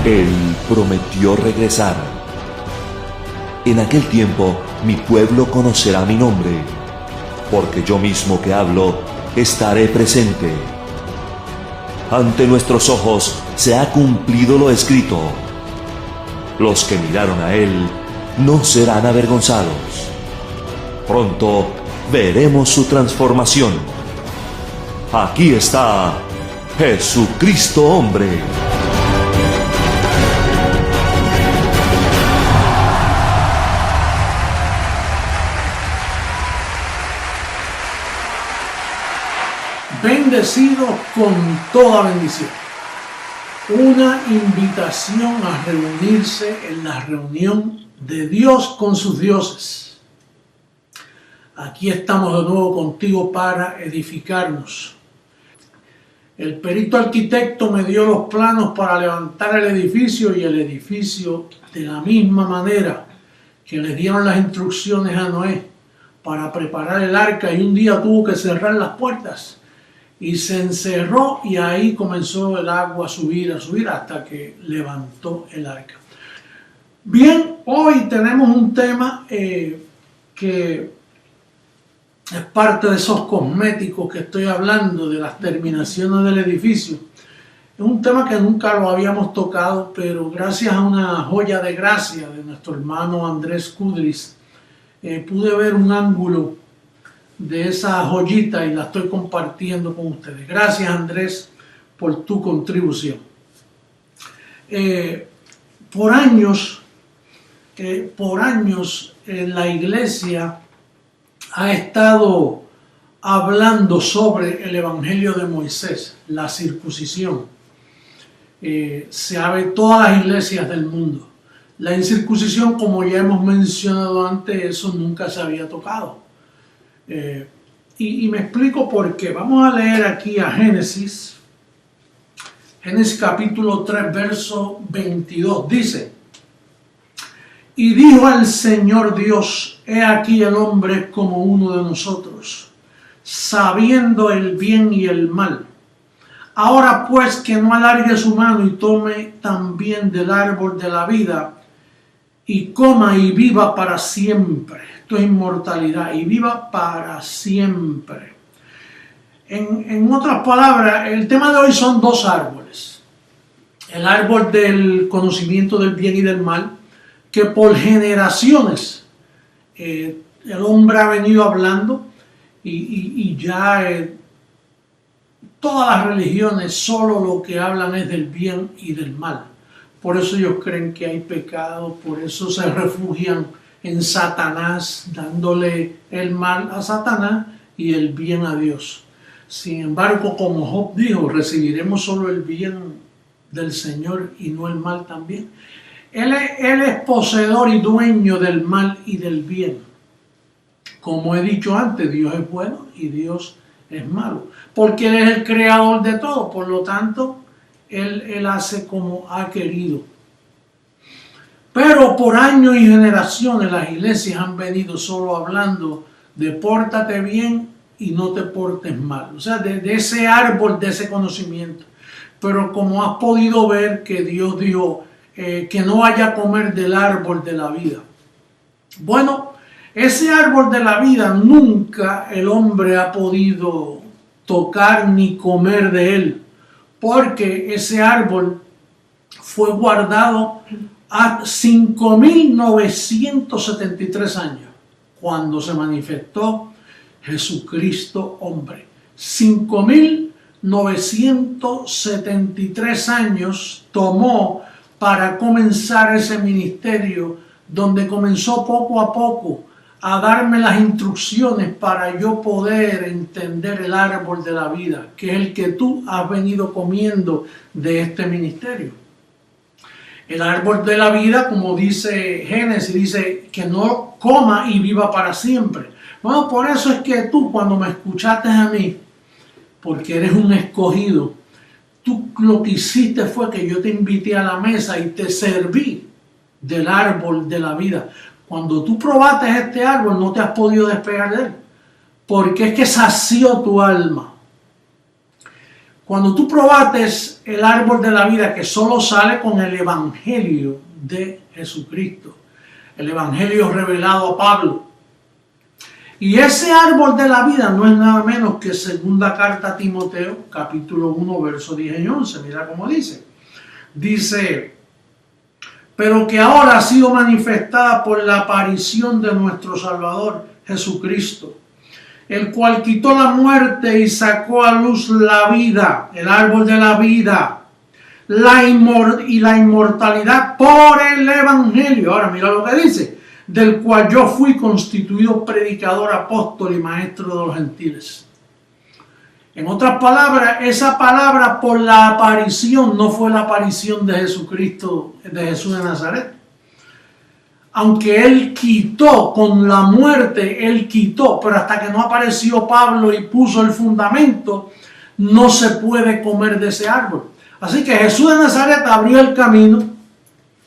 Él prometió regresar. En aquel tiempo mi pueblo conocerá mi nombre, porque yo mismo que hablo estaré presente. Ante nuestros ojos se ha cumplido lo escrito. Los que miraron a Él no serán avergonzados. Pronto veremos su transformación. Aquí está Jesucristo hombre. Bendecidos con toda bendición. Una invitación a reunirse en la reunión de Dios con sus dioses. Aquí estamos de nuevo contigo para edificarnos. El perito arquitecto me dio los planos para levantar el edificio, y el edificio, de la misma manera que le dieron las instrucciones a Noé para preparar el arca, y un día tuvo que cerrar las puertas y se encerró, y ahí comenzó el agua a subir hasta que levantó el arca. Bien, hoy tenemos un tema que es parte de esos cosméticos que estoy hablando, de las terminaciones del edificio. Es un tema que nunca lo habíamos tocado, pero gracias a una joya de gracia de nuestro hermano Andrés Kudris, pude ver un ángulo de esa joyita y la estoy compartiendo con ustedes. Gracias, Andrés, por tu contribución. Por años la iglesia ha estado hablando sobre el evangelio de Moisés, la circuncisión. Se sabe todas las iglesias del mundo. La incircuncisión, como ya hemos mencionado antes, eso nunca se había tocado. Y me explico por qué. Vamos a leer aquí a Génesis capítulo 3, verso 22. Dice: y dijo al Señor Dios: he aquí el hombre como uno de nosotros, sabiendo el bien y el mal. Ahora pues, que no alargue su mano y tome también del árbol de la vida, y coma y viva para siempre. Esto es inmortalidad, y viva para siempre. En otras palabras, el tema de hoy son dos árboles. El árbol del conocimiento del bien y del mal, que por generaciones el hombre ha venido hablando, y ya todas las religiones solo lo que hablan es del bien y del mal. Por eso ellos creen que hay pecado, por eso se refugian en Satanás, dándole el mal a Satanás y el bien a Dios. Sin embargo, como Job dijo, recibiremos solo el bien del Señor y no el mal también. Él es poseedor y dueño del mal y del bien. Como he dicho antes, Dios es bueno y Dios es malo, porque Él es el creador de todo. Por lo tanto, Él hace como ha querido. Pero por años y generaciones las iglesias han venido solo hablando de pórtate bien y no te portes mal. O sea, de ese árbol, de ese conocimiento. Pero como has podido ver que Dios dijo que no vaya a comer del árbol de la vida. Bueno, ese árbol de la vida nunca el hombre ha podido tocar ni comer de él, porque ese árbol fue guardado a 5.973 años, cuando se manifestó Jesucristo hombre. 5.973 años tomó para comenzar ese ministerio, donde comenzó poco a poco a darme las instrucciones para yo poder entender el árbol de la vida, que es el que tú has venido comiendo de este ministerio. El árbol de la vida, como dice Génesis, dice que no coma y viva para siempre. Bueno, por eso es que tú, cuando me escuchaste a mí, porque eres un escogido, tú lo que hiciste fue que yo te invité a la mesa y te serví del árbol de la vida. Cuando tú probaste este árbol, no te has podido despegar de él, porque es que sació tu alma. Cuando tú probates el árbol de la vida, que solo sale con el evangelio de Jesucristo, el evangelio revelado a Pablo. Y ese árbol de la vida no es nada menos que segunda carta a Timoteo, capítulo 1, versos 10 y 11. Mira cómo dice. Dice, pero que ahora ha sido manifestada por la aparición de nuestro Salvador Jesucristo, el cual quitó la muerte y sacó a luz la vida, el árbol de la vida, la inmortalidad por el evangelio. Ahora mira lo que dice, del cual yo fui constituido predicador, apóstol y maestro de los gentiles. En otras palabras, esa palabra por la aparición no fue la aparición de Jesucristo, de Jesús de Nazaret. Aunque Él quitó con la muerte, Él quitó, pero hasta que no apareció Pablo y puso el fundamento, no se puede comer de ese árbol. Así que Jesús de Nazaret abrió el camino,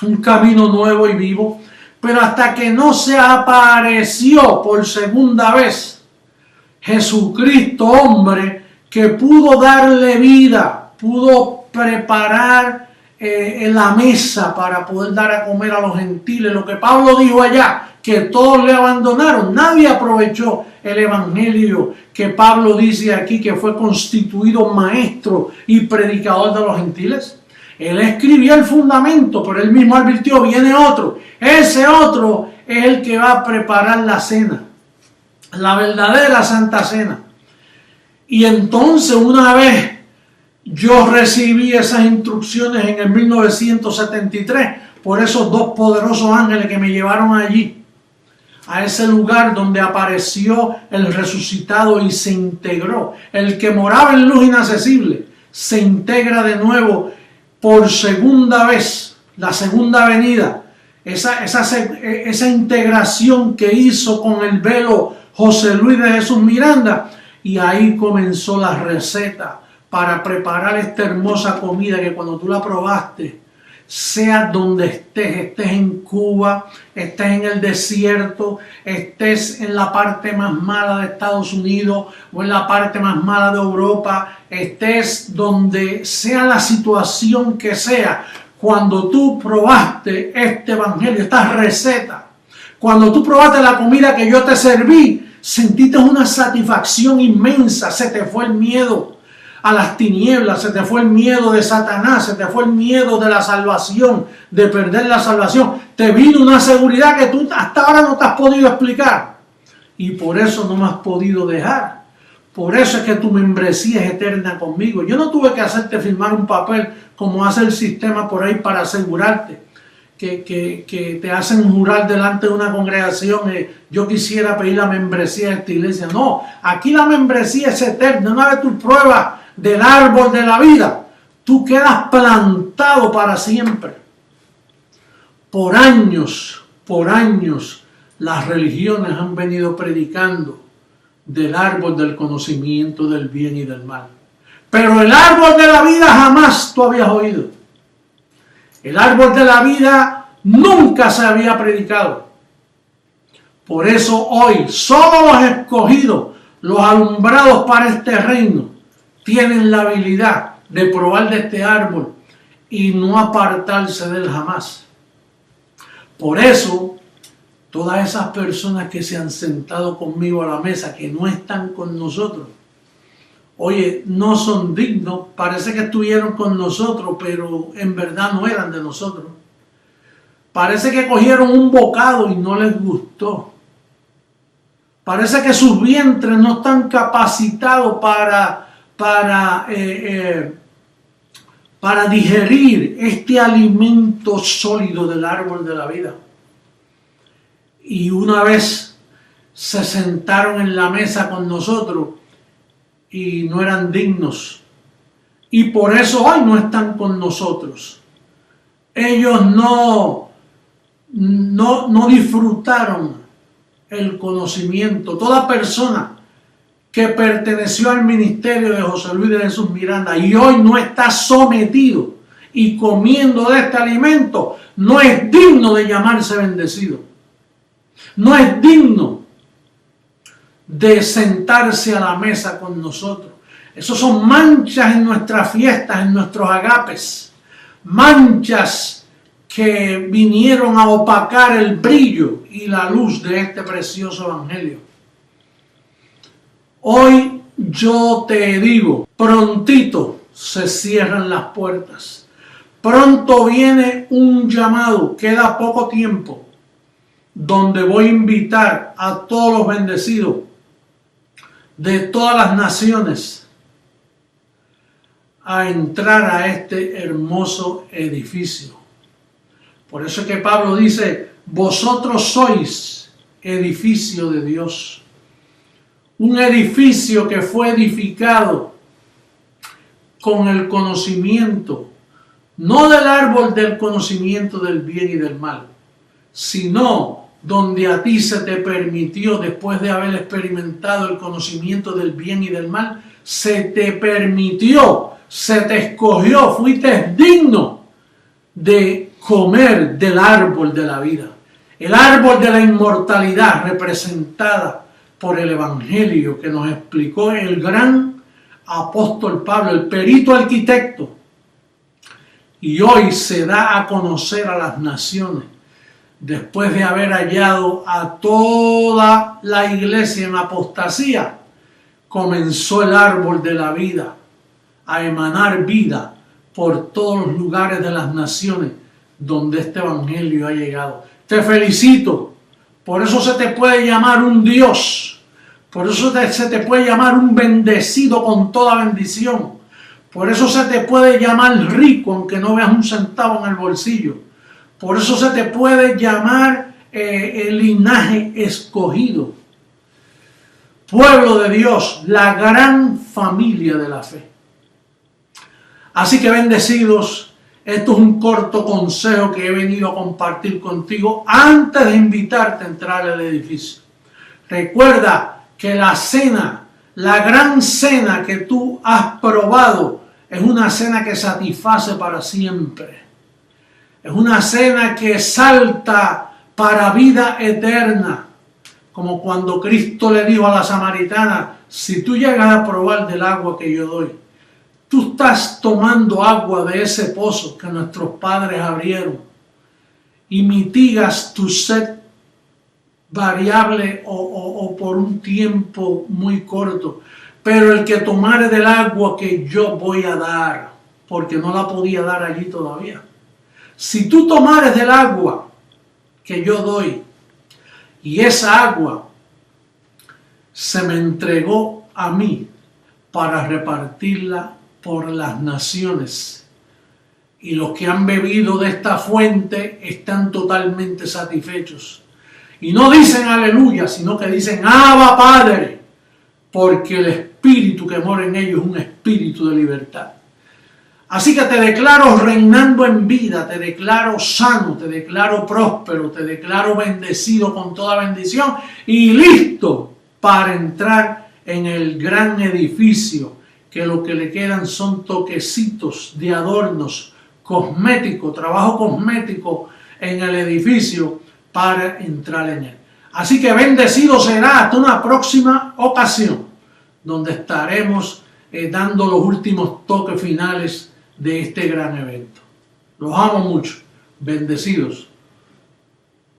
un camino nuevo y vivo, pero hasta que no se apareció por segunda vez Jesucristo, hombre, que pudo darle vida, pudo preparar la mesa para poder dar a comer a los gentiles. Lo que Pablo dijo allá, que todos le abandonaron. Nadie aprovechó el evangelio que Pablo dice aquí, que fue constituido maestro y predicador de los gentiles. Él escribió el fundamento, pero él mismo advirtió, viene otro. Ese otro es el que va a preparar la cena, la verdadera Santa Cena. Y entonces una vez yo recibí esas instrucciones en el 1973 por esos dos poderosos ángeles que me llevaron allí, a ese lugar donde apareció el resucitado y se integró. El que moraba en luz inaccesible se integra de nuevo por segunda vez, la segunda venida. Esa integración que hizo con el velo José Luis de Jesús Miranda. Y ahí comenzó la receta para preparar esta hermosa comida que cuando tú la probaste, sea donde estés en Cuba, estés en el desierto, estés en la parte más mala de Estados Unidos o en la parte más mala de Europa, estés donde sea la situación que sea, cuando tú probaste este evangelio, esta receta, cuando tú probaste la comida que yo te serví, sentiste una satisfacción inmensa, se te fue el miedo a las tinieblas, se te fue el miedo de Satanás, se te fue el miedo de la salvación, de perder la salvación. Te vino una seguridad que tú hasta ahora no te has podido explicar. Y por eso no me has podido dejar. Por eso es que tu membresía es eterna conmigo. Yo no tuve que hacerte firmar un papel como hace el sistema por ahí para asegurarte. Que te hacen jurar delante de una congregación, yo quisiera pedir la membresía de esta iglesia. No, aquí la membresía es eterna. Una vez tú pruebas del árbol de la vida, tú quedas plantado para siempre. Por años, las religiones han venido predicando del árbol del conocimiento del bien y del mal. Pero el árbol de la vida jamás tú habías oído. El árbol de la vida nunca se había predicado. Por eso hoy solo los escogidos, los alumbrados para este reino, tienen la habilidad de probar de este árbol y no apartarse de él jamás. Por eso, todas esas personas que se han sentado conmigo a la mesa, que no están con nosotros, oye, no son dignos, parece que estuvieron con nosotros, pero en verdad no eran de nosotros. Parece que cogieron un bocado y no les gustó. Parece que sus vientres no están capacitados para digerir este alimento sólido del árbol de la vida. Y una vez se sentaron en la mesa con nosotros, y no eran dignos. Y por eso hoy no están con nosotros. Ellos no disfrutaron el conocimiento. Toda persona que perteneció al ministerio de José Luis de Jesús Miranda y hoy no está sometido y comiendo de este alimento, no es digno de llamarse bendecido. No es digno de sentarse a la mesa con nosotros. Esos son manchas en nuestras fiestas, en nuestros agapes. Manchas que vinieron a opacar el brillo y la luz de este precioso evangelio. Hoy yo te digo, prontito se cierran las puertas. Pronto viene un llamado, queda poco tiempo, donde voy a invitar a todos los bendecidos de todas las naciones a entrar a este hermoso edificio. Por eso es que Pablo dice, vosotros sois edificio de Dios. Un edificio que fue edificado con el conocimiento, no del árbol del conocimiento del bien y del mal, sino donde a ti se te permitió, después de haber experimentado el conocimiento del bien y del mal, se te permitió, se te escogió, fuiste digno de comer del árbol de la vida, el árbol de la inmortalidad representada por el evangelio que nos explicó el gran apóstol Pablo, el perito arquitecto, y hoy se da a conocer a las naciones después de haber hallado a toda la iglesia en apostasía. Comenzó el árbol de la vida a emanar vida por todos los lugares de las naciones donde este evangelio ha llegado. Te felicito, por eso se te puede llamar un Dios, por eso se te puede llamar un bendecido con toda bendición, por eso se te puede llamar rico aunque no veas un centavo en el bolsillo, por eso se te puede llamar el linaje escogido, pueblo de Dios, la gran familia de la fe. Así que bendecidos, esto es un corto consejo que he venido a compartir contigo antes de invitarte a entrar al edificio. Recuerda que la cena, la gran cena que tú has probado, es una cena que satisface para siempre. Es una cena que salta para vida eterna. Como cuando Cristo le dijo a la samaritana, si tú llegas a probar del agua que yo doy, tú estás tomando agua de ese pozo que nuestros padres abrieron y mitigas tu sed variable o por un tiempo muy corto. Pero el que tomare del agua que yo voy a dar, porque no la podía dar allí todavía. Si tú tomares del agua que yo doy, y esa agua se me entregó a mí para repartirla por las naciones, y los que han bebido de esta fuente están totalmente satisfechos. Y no dicen aleluya, sino que dicen Abba Padre, porque el espíritu que mora en ellos es un espíritu de libertad. Así que te declaro reinando en vida, te declaro sano, te declaro próspero, te declaro bendecido con toda bendición y listo para entrar en el gran edificio, que lo que le quedan son toquecitos de adornos cosméticos, trabajo cosmético en el edificio para entrar en él. Así que bendecido será hasta una próxima ocasión, donde estaremos dando los últimos toques finales de este gran evento. Los amo mucho. Bendecidos.